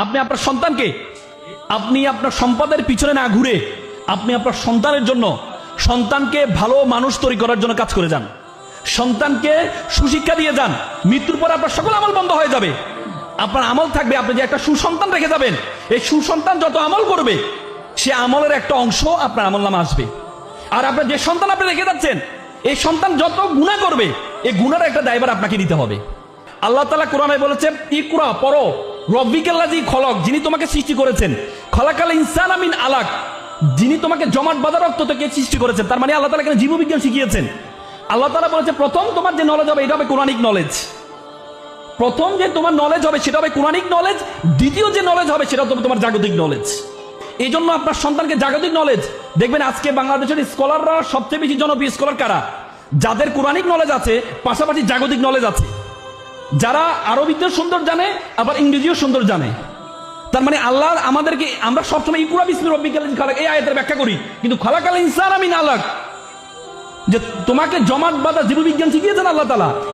আপনি আপনার সন্তানকে আপনি আপনার সম্পদের পিছনে না ঘুরে আপনি আপনার সন্তানের জন্য সন্তানকে ভালো মানুষ তৈরি করার জন্য কাজ করে যান। সন্তানকে সুশিক্ষা দিয়ে যান। মৃত্যুর পর আপনার সকল আমল বন্ধ হয়ে যাবে। আপনার আমল থাকবে, আপনি যে একটা সুসন্তান রেখে যাবেন, এই সুসন্তান যত আমল করবে সে আমলের একটা অংশ আপনার আমল নামে আসবে। আর আপনার যে সন্তান আপনি রেখে যাচ্ছেন, এই সন্তান যত গুনাহ করবে এই গুনার একটা দায়ভার আপনাকে নিতে হবে। আল্লাহ তাআলা কোরআনে বলেছেন, ইকরা পড়ো, রব্বিকাল্লাযী খলক, যিনি তোমাকে সৃষ্টি করেছেন, খলাকাল ইনসানা মিন আলাক, যিনি তোমাকে জমাট বাঁধা রক্ত থেকে সৃষ্টি করেছেন। তার মানে আল্লাহ তাআলা এখানে জীববিজ্ঞান শিখিয়েছেন। আল্লাহ তাআলা বলেছে প্রথম তোমার যে নলেজ হবে এটা হবে কোরআনিক নলেজ। প্রথম যে তোমার নলেজ হবে সেটা হবে কোরআনিক নলেজ, দ্বিতীয় যে নলেজ হবে সেটা হবে তোমার জাগতিক নলেজ। এই জন্য আপনার সন্তানকে জাগতিক নলেজ দেখবেন। আজকে বাংলাদেশের স্কলাররা সবচেয়ে বেশি জনপ্রিয় স্কলার কারা? যাদের কোরআনিক নলেজ আছে পাশাপাশি জাগতিক নলেজ আছে, যারা আরবিতেও সুন্দর জানে আবার ইংরেজিও সুন্দর জানে। তার মানে আল্লাহ আমাদেরকে, আমরা সবসময় ইকরা বিসমি রব্বিকাল্লাযী খালাক এই আয়াতের ব্যাখ্যা করি, কিন্তু খলাকাল ইনসানা মিন আলাক, যে তোমাকে জমাট বাঁধা জীববিজ্ঞান শিখিয়েছেন আল্লাহ তাআলা।